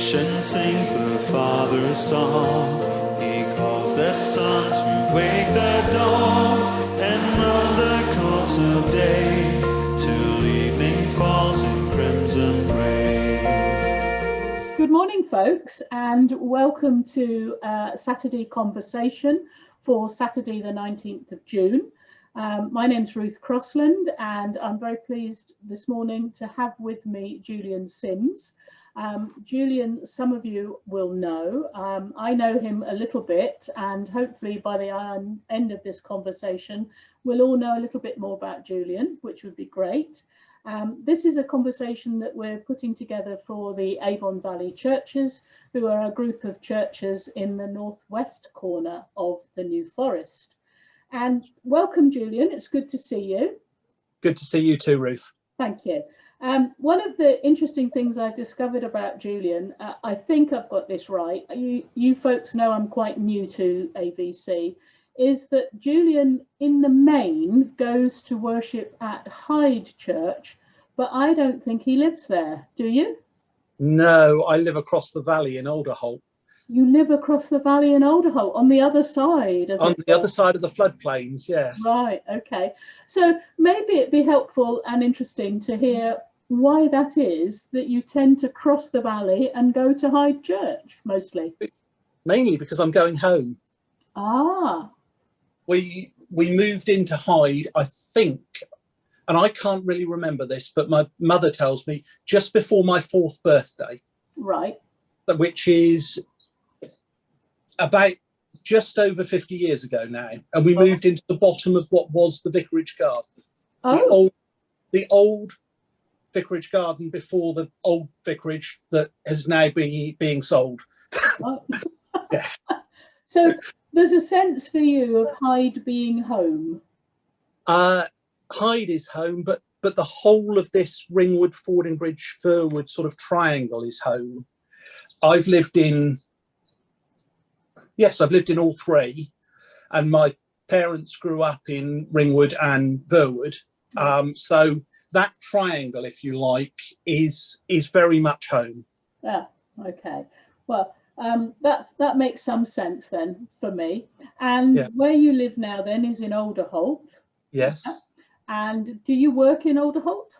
Creation sings the Father's song. He calls the sun to wake the dawn, and run the course of day till evening falls in crimson gray. Good morning, folks, and welcome to Saturday Conversation for Saturday the 19th of June. My name's Ruth Crossland, and I'm very pleased this morning to have with me Julian Sims. Julian, some of you will know. I know him a little bit, and hopefully by the end of this conversation, we'll all know a little bit more about Julian, which would be great. This is a conversation that we're putting together for the Avon Valley Churches, who are a group of churches in the northwest corner of the New Forest. And welcome, Julian. It's good to see you. Good to see you too, Ruth. Thank you. One of the interesting things I've discovered about Julian, I think I've got this right, you folks know I'm quite new to AVC, is that Julian in the main goes to worship at Hyde Church, but I don't think he lives there. Do you? No, I live across the valley in Alderholt. You live across the valley in Alderholt, on the other side, on the other side of the floodplains, yes. Right, okay. So maybe it'd be helpful and interesting to hear why that is that you tend to cross the valley and go to Hyde Church mostly. Mainly because I'm going home. Ah. We moved into Hyde, I think, and I can't really remember this, but my mother tells me just before my 4th birthday. Right. Which is about just over 50 years ago now, and we moved into the bottom of what was the vicarage garden. The old vicarage garden before the old vicarage that has now been being sold. Oh. Yes. So there's a sense for you of Hyde being home. Hyde is home, but the whole of this Ringwood, Fordingbridge, Furwood sort of triangle is home. I've lived in all three, and my parents grew up in Ringwood and Verwood. So that triangle, if you like, is very much home. Yeah, okay. Well, that makes some sense then for me. And where you live now then is in Alderholt. Yes. Yeah. And do you work in Alderholt?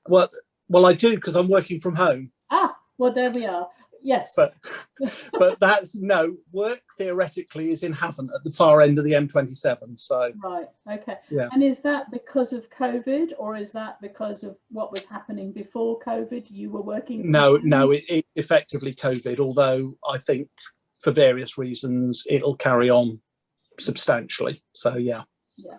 Well, I do, because I'm working from home. Ah, well, there we are. Yes. But that's no work theoretically is in Havant at the far end of the M27. So right, okay. Yeah. And is that because of COVID, or is that because of what was happening before COVID? You were working? No, it effectively COVID, although I think for various reasons it'll carry on substantially. So yeah. Yeah.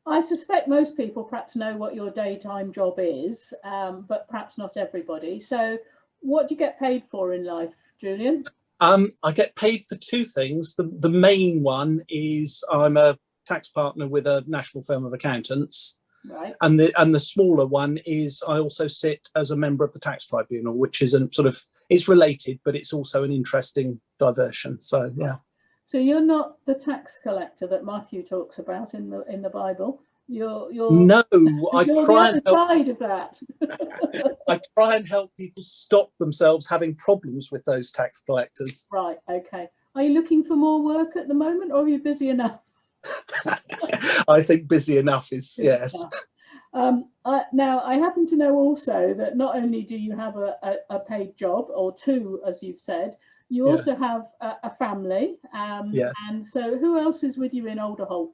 I suspect most people perhaps know what your daytime job is, but perhaps not everybody. So what do you get paid for in life, Julian? I get paid for two things. The main one is I'm a tax partner with a national firm of accountants. Right. And the smaller one is I also sit as a member of the tax tribunal, which is it's related, but it's also an interesting diversion. So yeah. So you're not the tax collector that Matthew talks about in the Bible. You're no, I you're try the other side of that. I try and help people stop themselves having problems with those tax collectors. Right. Okay. Are you looking for more work at the moment, or are you busy enough? I think busy enough is busy yes. Enough. Now, I happen to know also that not only do you have a paid job, or two, as you've said, you also have a family. And so who else is with you in Alderholt?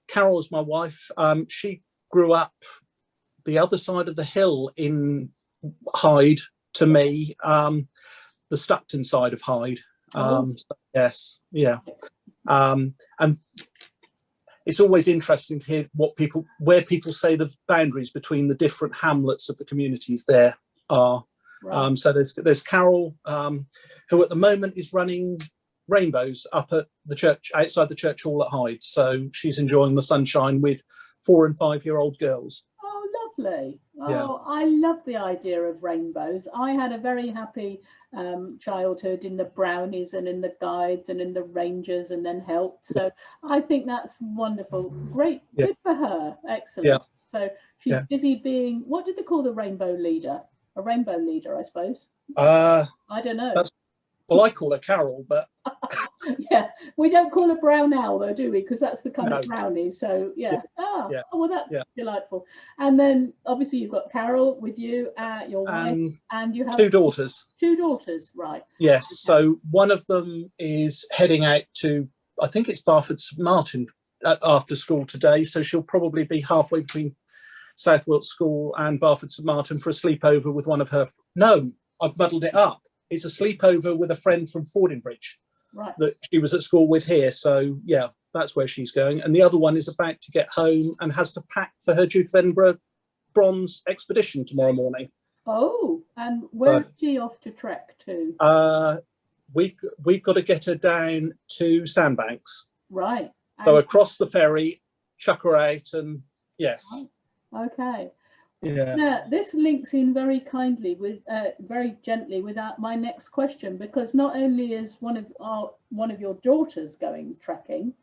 Carol's my wife. She grew up the other side of the hill in Hyde to me, the Stuckton side of Hyde. Yes, yeah. And it's always interesting to hear where people say the boundaries between the different hamlets of the communities there are. Right. So there's Carol, who at the moment is running rainbows up at the church, outside the church hall at Hyde. So she's enjoying the sunshine with 4 and 5 year old girls. Oh, lovely. Oh, yeah. I love the idea of rainbows. I had a very happy childhood in the Brownies and in the Guides and in the Rangers, and then helped. So I think that's wonderful. Great. Good for her. Excellent. Yeah. So she's busy being, what did they call the rainbow leader? a rainbow leader, I suppose. I don't know. Well, I call her Carol, but yeah, we don't call her brown owl though, do we? Because that's the kind No. of brownie. So yeah. Yeah. Oh, well, that's delightful. And then obviously you've got Carol with you, your wife, and you have 2 daughters. 2 daughters, right? Yes. Okay. So one of them is heading out to, I think it's Barford St Martin after school today. So she'll probably be halfway between South Wilts School and Barford St Martin for a sleepover with one of her. No, I've muddled it up. It's a sleepover with a friend from Fordingbridge, right, that she was at school with here. So yeah, that's where she's going. And the other one is about to get home and has to pack for her Duke of Edinburgh bronze expedition tomorrow morning. Oh, and where is she off to trek to? We've got to get her down to Sandbanks. Right. So across the ferry, chuck her out, and yes. Right. Okay. Yeah. Now, this links in very kindly with, very gently, with my next question, because not only is one of your daughters going trekking,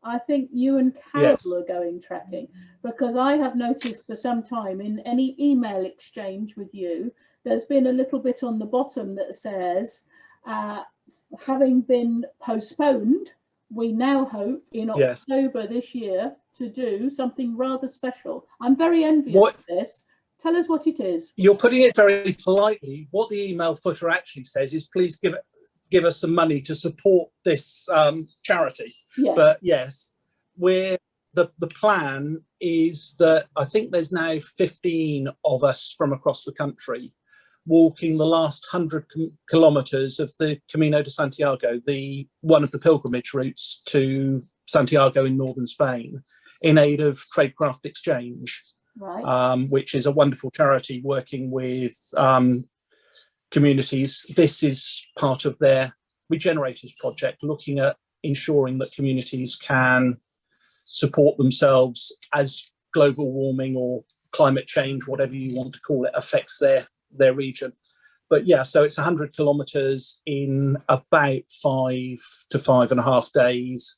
I think you and Carol are going trekking, because I have noticed for some time in any email exchange with you, there's been a little bit on the bottom that says, having been postponed, we now hope in October this year to do something rather special. I'm very envious of this. Tell us what it is. You're putting it very politely. What the email footer actually says is, please give us some money to support this charity. Yeah. But yes, the plan is that I think there's now 15 of us from across the country walking the last 100 kilometres of the Camino de Santiago, one of the pilgrimage routes to Santiago in northern Spain, in aid of Tradecraft Exchange, right. Which is a wonderful charity working with communities. This is part of their Regenerators project, looking at ensuring that communities can support themselves as global warming or climate change, whatever you want to call it, affects their region. But yeah, so it's 100 kilometres in about 5 to 5.5 days,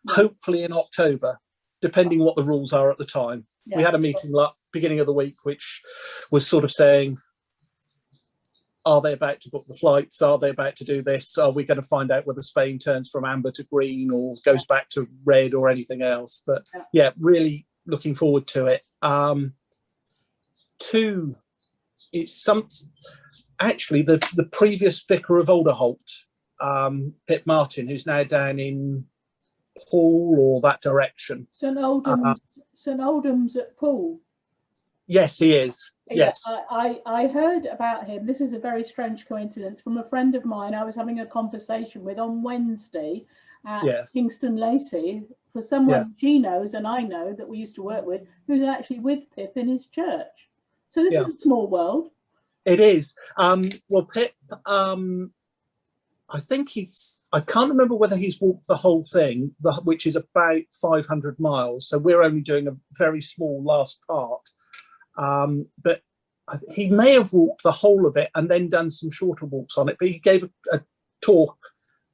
hopefully in October, depending what the rules are at the time. Yeah. We had a meeting beginning of the week, which was sort of saying, are they about to book the flights? Are they about to do this? Are we going to find out whether Spain turns from amber to green or goes back to red or anything else? But yeah, really looking forward to it. Actually, the previous vicar of Alderholt, Pip Martin, who's now down in Poole or that direction. St Oldham's at Poole. Yes, he is. Yes. I heard about him. This is a very strange coincidence from a friend of mine I was having a conversation with on Wednesday at Kingston Lacey, for someone she knows and I know that we used to work with, who's actually with Pip in his church. So this is a small world. It is. Well, Pip, I think I can't remember whether he's walked the whole thing, which is about 500 miles. So we're only doing a very small last part. But he may have walked the whole of it and then done some shorter walks on it. But he gave a talk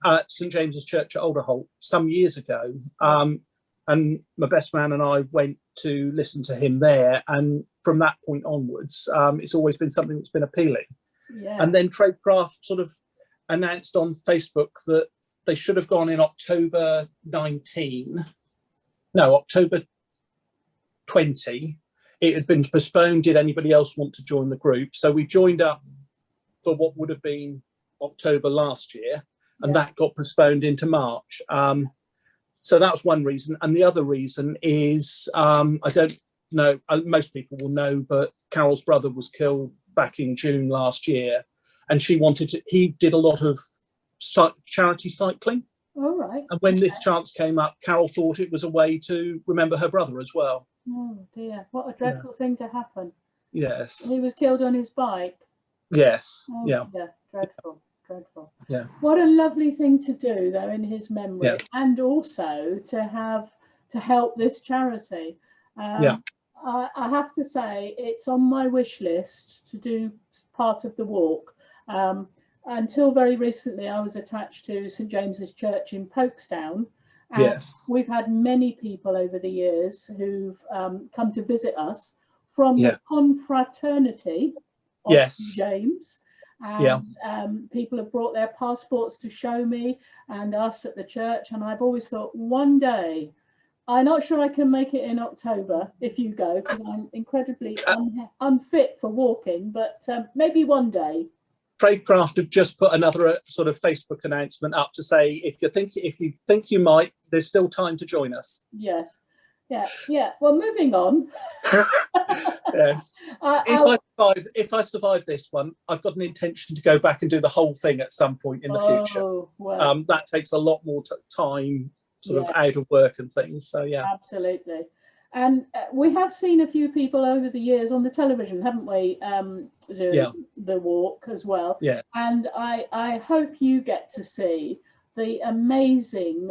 at St James's Church at Alderholt some years ago. And my best man and I went to listen to him there. And from that point onwards, it's always been something that's been appealing. Yeah. And then Tradecraft sort of announced on Facebook that they should have gone in October 20. It had been postponed. Did anybody else want to join the group? So we joined up for what would have been October last year, and that got postponed into March. So that was one reason. And the other reason is, I don't know, most people will know, but Carol's brother was killed back in June last year, and he did a lot of charity cycling. All right. And when this chance came up, Carol thought it was a way to remember her brother as well. Oh dear, what a dreadful thing to happen. Yes. He was killed on his bike. Yes. Oh, yeah. Dreadful. Dreadful. Yeah. What a lovely thing to do, though, in his memory, and also to help this charity. I have to say, it's on my wish list to do part of the walk. Until very recently, I was attached to St James's Church in Folkestone. And we've had many people over the years who've come to visit us from the confraternity of Yes. James. Yeah. And people have brought their passports to show me and us at the church. And I've always thought, one day, I'm not sure I can make it in October if you go, because I'm incredibly unfit for walking, but maybe one day. Tradecraft have just put another sort of Facebook announcement up to say, if you think you might, there's still time to join us. Yes. Yeah. Well, moving on. Yes. If I survive this one, I've got an intention to go back and do the whole thing at some point in the future. Well, that takes a lot more time, sort of out of work and things. So yeah, absolutely. And we have seen a few people over the years on the television, haven't we? Doing the walk as well. Yeah. And I hope you get to see the amazing.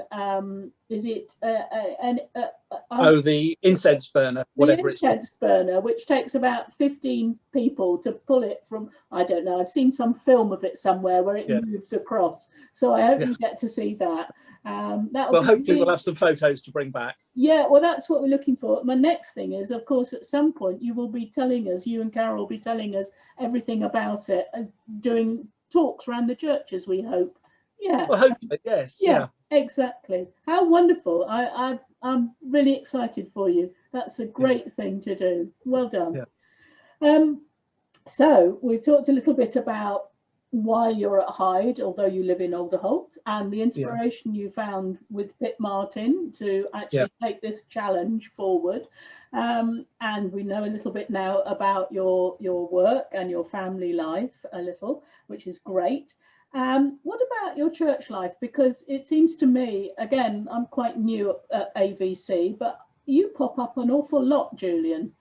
Is it the incense burner, whatever the incense burner, which takes about 15 people to pull it from. I don't know. I've seen some film of it somewhere where it moves across. So I hope you get to see that. Well, hopefully we'll have some photos to bring back. Yeah, well, that's what we're looking for. My next thing is, of course, at some point you will be telling us, you and Carol will be telling us everything about it and doing talks around the churches, we hope. Yeah. Well, hopefully, yes. Yeah. Exactly. How wonderful. I'm really excited for you. That's a great thing to do. Well done. Yeah. So we've talked a little bit about why you're at Hyde, although you live in Alderholt, and the inspiration you found with Pip Martin to actually take this challenge forward. And we know a little bit now about your work and your family life a little, which is great. What about your church life? Because it seems to me, again, I'm quite new at AVC, but you pop up an awful lot, Julian.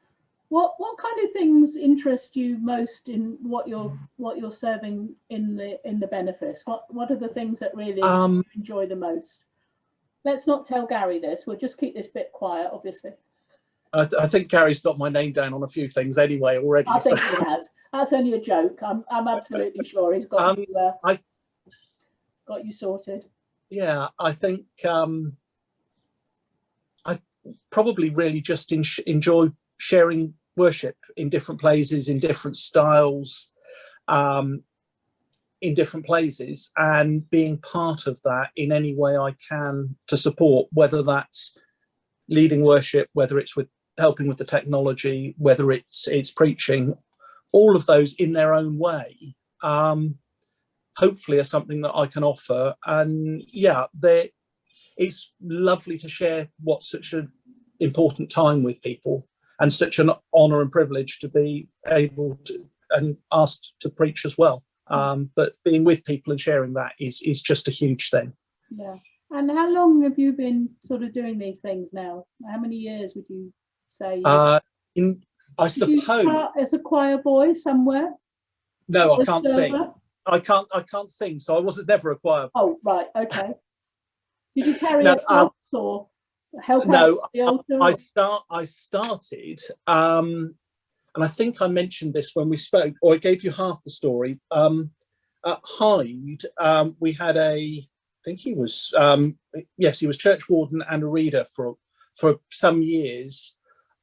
What kind of things interest you most in what you're serving in the benefice? What are the things that really you enjoy the most? Let's not tell Gary this. We'll just keep this bit quiet, obviously. I think Gary's got my name down on a few things anyway already. I think he has. That's only a joke. I'm absolutely sure he's got got you sorted. Yeah, I think I probably really just enjoy sharing worship in different places, in different styles, in different places, and being part of that in any way I can to support, whether that's leading worship, whether it's with helping with the technology, whether it's preaching, all of those in their own way, hopefully are something that I can offer. And it's lovely to share what's such an important time with people, and such an honor and privilege to be able to and asked to preach as well. But being with people and sharing that is just a huge thing. Yeah. And how long have you been sort of doing these things now? How many years would you say? I suppose. You start as a choir boy somewhere? No, I can't sing. I can't sing, so I was never a choir boy. Oh, right, okay. Did you carry a box or help out at the altar? I started, and I think I mentioned this when we spoke, or I gave you half the story. At Hyde, we had I think he was, he was church warden and a reader for some years.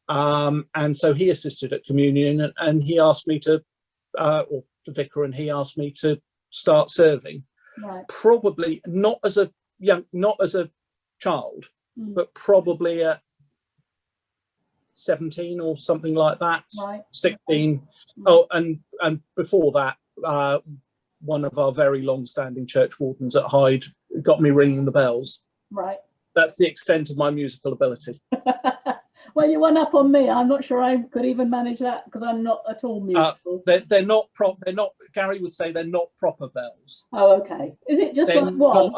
And so he assisted at communion, and he asked me to, or the vicar, and he asked me to start serving. Right. Probably not as a child, but probably at 17 or something like that. Right. 16. Oh, and before that, one of our very long-standing church wardens at Hyde got me ringing the bells. Right. That's the extent of my musical ability. Well, you went up on me. I'm not sure I could even manage that because I'm not at all musical. They're not. Gary would say they're not proper bells. Oh, okay. Is it just like one?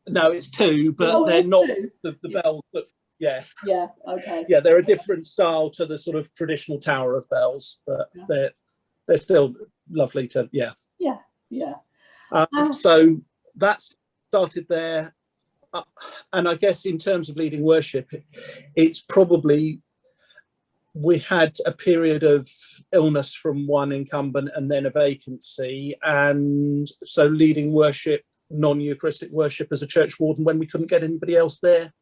No, it's two, but they're not the bells that. Yes. Yeah. Okay. Yeah, they're a different style to the sort of traditional tower of bells, but they're still lovely to. Yeah. Yeah. Yeah. So that started there. And I guess in terms of leading worship, it's probably, we had a period of illness from one incumbent and then a vacancy. And so leading worship, non-Eucharistic worship as a church warden when we couldn't get anybody else there,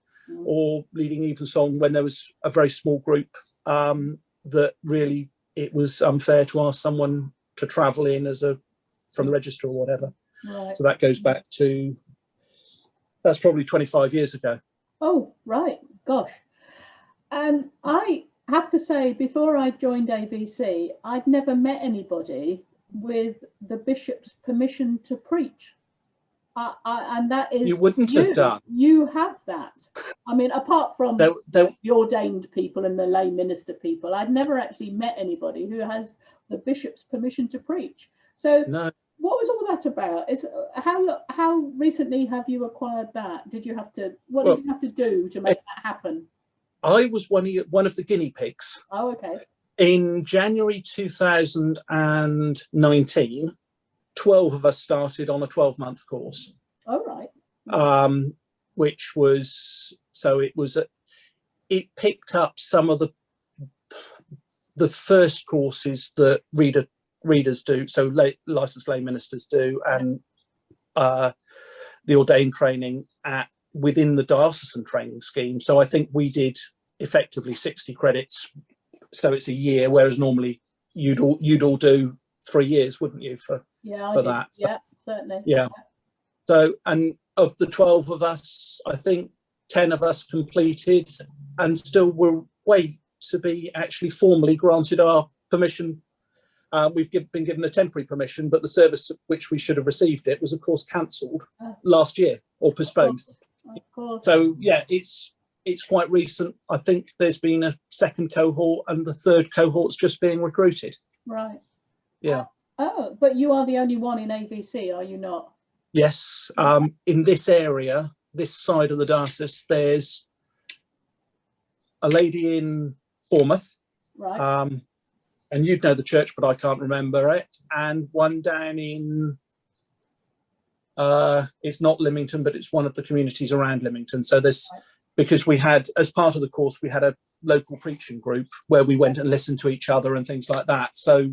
or leading evensong when there was a very small group that really it was unfair to ask someone to travel in from the register or whatever. Right. So that goes back to, that's probably 25 years ago. Oh, right. Gosh. And I have to say, before I joined AVC, I'd never met anybody with the bishop's permission to preach. And that is, You wouldn't have done. You have that. I mean, apart from the ordained people and the lay minister people, I'd never actually met anybody who has the bishop's permission to preach. So no. What was all that about? Is how recently have you acquired that? Did you have to? What did you have to do to make that happen? I was one of the guinea pigs. Oh, okay. In January 2019, 12 of us started on a 12-month course. Oh, right. Which was, so it picked up some of the first courses that readers do, so licensed lay ministers do, and the ordained training within the diocesan training scheme. So I think we did effectively 60 credits, so it's a year, whereas normally you'd all do 3 years, wouldn't you, for that? So, yeah, certainly. Yeah. So, and of the 12 of us, I think 10 of us completed and still will wait to be actually formally granted our permission. We've been given a temporary permission, but the service which we should have received it was, of course, cancelled last year or postponed. Of course. So, yeah, it's quite recent. I think there's been a second cohort and the third cohort's just being recruited. Right. Yeah. Oh, but you are the only one in AVC, are you not? Yes. In this area, this side of the diocese, there's a lady in Bournemouth. Right. And you'd know the church, but I can't remember it. And one down in, it's not Lymington, but it's one of the communities around Lymington. So there's, because we had, as part of the course, we had a local preaching group where we went and listened to each other and things like that. So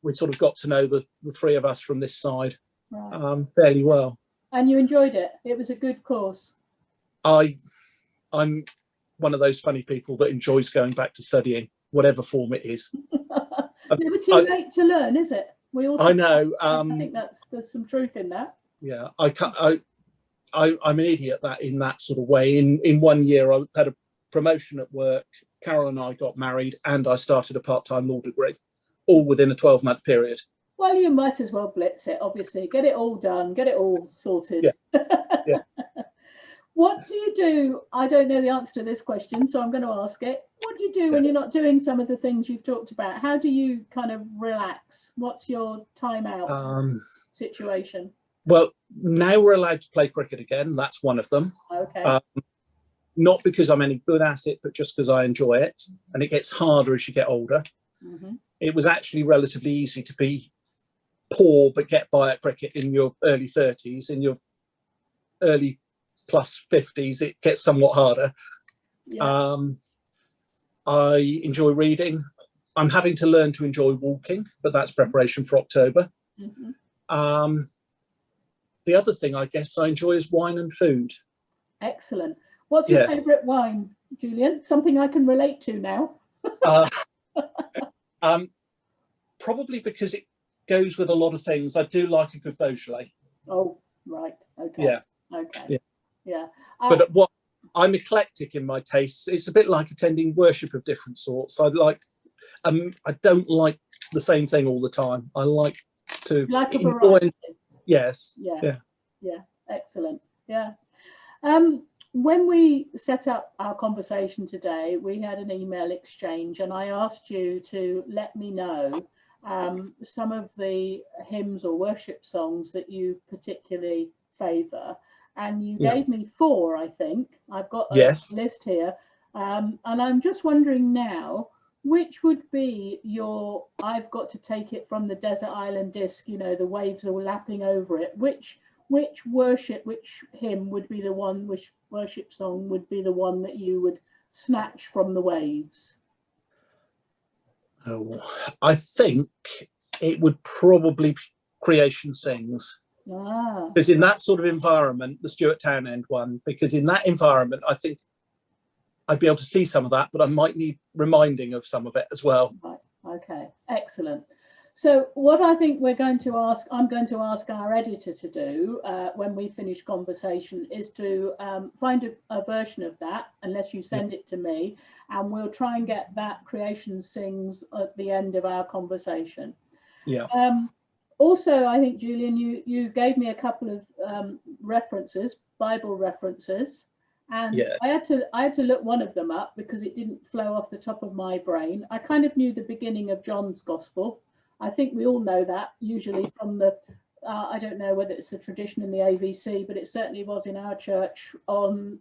we sort of got to know the three of us from this side fairly well. And you enjoyed it? It was a good course? I'm one of those funny people that enjoys going back to studying, whatever form it is. Never too late to learn, is it? I know. I think there's some truth in that. Yeah, I'm an idiot in that sort of way. In 1 year, I had a promotion at work. Carol and I got married, and I started a part-time law degree, all within a 12-month period. Well, you might as well blitz it, obviously. Get it all done, get it all sorted. Yeah. Yeah. What do you do? I don't know the answer to this question, so I'm going to ask it. What do you do when you're not doing some of the things you've talked about? How do you kind of relax? What's your time out situation? Well, now we're allowed to play cricket again. That's one of them. Okay. Not because I'm any good at it, but just because I enjoy it. And it gets harder as you get older. Mm-hmm. It was actually relatively easy to be poor but get by at cricket in your early 30s. In your early plus 50s, it gets somewhat harder. Yeah. I enjoy reading. I'm having to learn to enjoy walking, but that's preparation for October. Mm-hmm. The other thing I guess I enjoy is wine and food. Excellent. What's your favourite wine, Julian? Something I can relate to now. Probably because it goes with a lot of things. I do like a good Beaujolais. Oh, right. Okay. Yeah. Okay. Yeah. But I'm eclectic in my tastes. It's a bit like attending worship of different sorts. I don't like the same thing all the time. I like to enjoy. Yes. Yeah. Excellent. Yeah. When we set up our conversation today, we had an email exchange, and I asked you to let me know some of the hymns or worship songs that you particularly favour. And you gave me 4, I think. I've got a list here. And I'm just wondering now, which would be your, I've got to take it from the desert island disc, the waves are lapping over it. Which hymn would be the one, which worship song would be the one that you would snatch from the waves? Oh, I think it would probably be Creation Sings. Because in that sort of environment, the Stuart Townend one, because in that environment, I think I'd be able to see some of that, but I might need reminding of some of it as well. Right. Okay, excellent. So what I think I'm going to ask our editor to do when we finish conversation is to find a version of that, unless you send it to me, and we'll try and get that Creation Sings at the end of our conversation. Yeah. Also, I think, Julian, you gave me a couple of references, Bible references, and Yeah. I had to look one of them up because it didn't flow off the top of my brain. I kind of knew the beginning of John's Gospel. I think we all know that usually from the, I don't know whether it's a tradition in the AVC, but it certainly was in our church on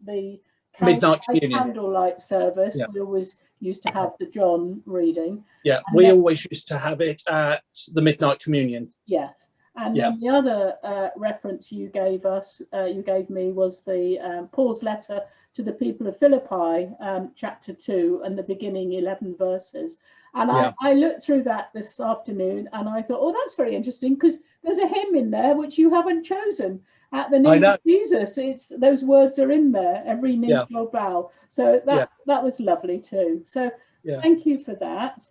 the Midnight communion. candlelight service. Yeah. We always used to have the John reading. Yeah, and we always used to have it at the midnight communion. Yes. And then the other reference you gave me was the Paul's letter to the people of Philippi, chapter 2 and the beginning 11 verses. And I looked through that this afternoon and I thought, oh, that's very interesting because there's a hymn in there which you haven't chosen. At the name of Jesus, those words are in there, every knee shall bow. So that was lovely too. So thank you for that.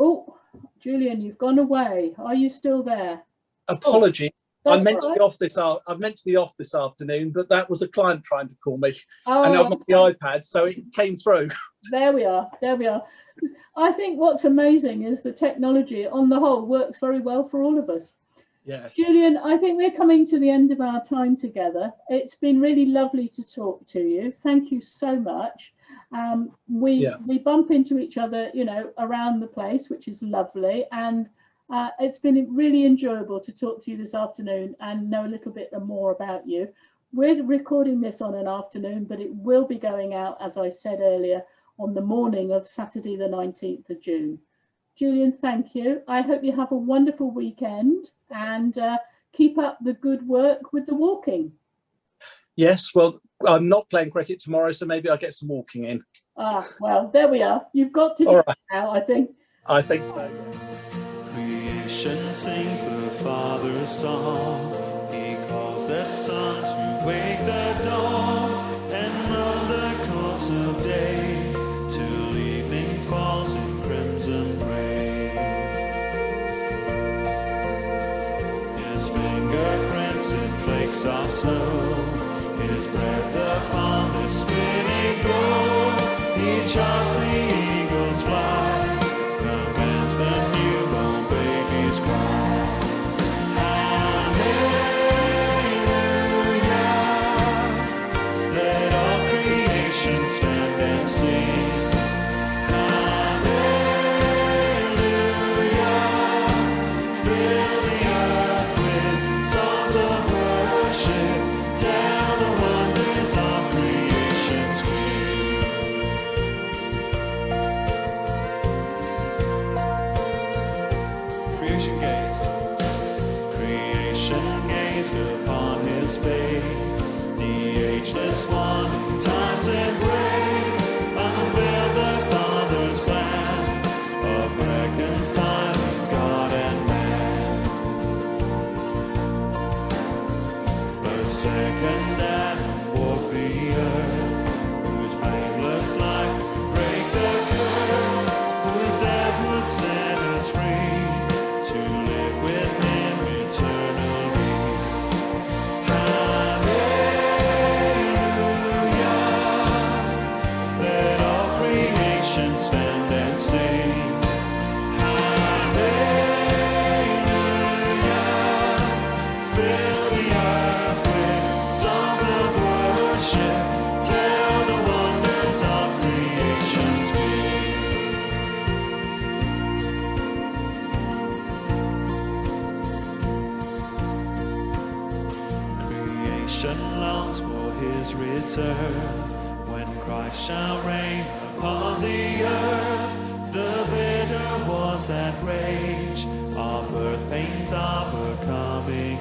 Oh, Julian, you've gone away. Are you still there? Apology. I'm meant right. to be off this. I'm meant to be off this afternoon, but that was a client trying to call me, oh, and I'm on the iPad, so it came through. There we are. There we are. I think what's amazing is the technology, on the whole, works very well for all of us. Yes. Julian, I think we're coming to the end of our time together. It's been really lovely to talk to you. Thank you so much. We bump into each other, you know, around the place, which is lovely. And it's been really enjoyable to talk to you this afternoon and know a little bit more about you. We're recording this on an afternoon, but it will be going out, as I said earlier, on the morning of Saturday, the 19th of June. Julian, thank you. I hope you have a wonderful weekend and keep up the good work with the walking. Yes, well, I'm not playing cricket tomorrow, so maybe I'll get some walking in. Ah, well, there we are. You've got to do it now, I think. I think so. Creation sings the Father's song. He calls the sun to wake the dawn, and on the course of day, till evening falls in crimson praise. His fingerprints in flakes of snow, His breath upon the spinning gold. He charts the eagle's flight, commands the newborn baby's cry. Hallelujah, let all creation stand and sing. Hallelujah, fill the earth with songs of worship. Tell the wonders of creation's King. Creation gazed upon His face. The ageless one in time's embrace unveiled the Father's plan of reconciling God and man. The second Adam walked the earth, whose blameless life would break the curse, whose death would set us free to live with Him eternally. Hallelujah, let all creation stand and sing. Hallelujah, fill the earth with songs of worship. Tell the wonders of creation's King. Creation longs for His return, when Christ shall reign upon the earth. The bitter wars that rage, our birth pains are becoming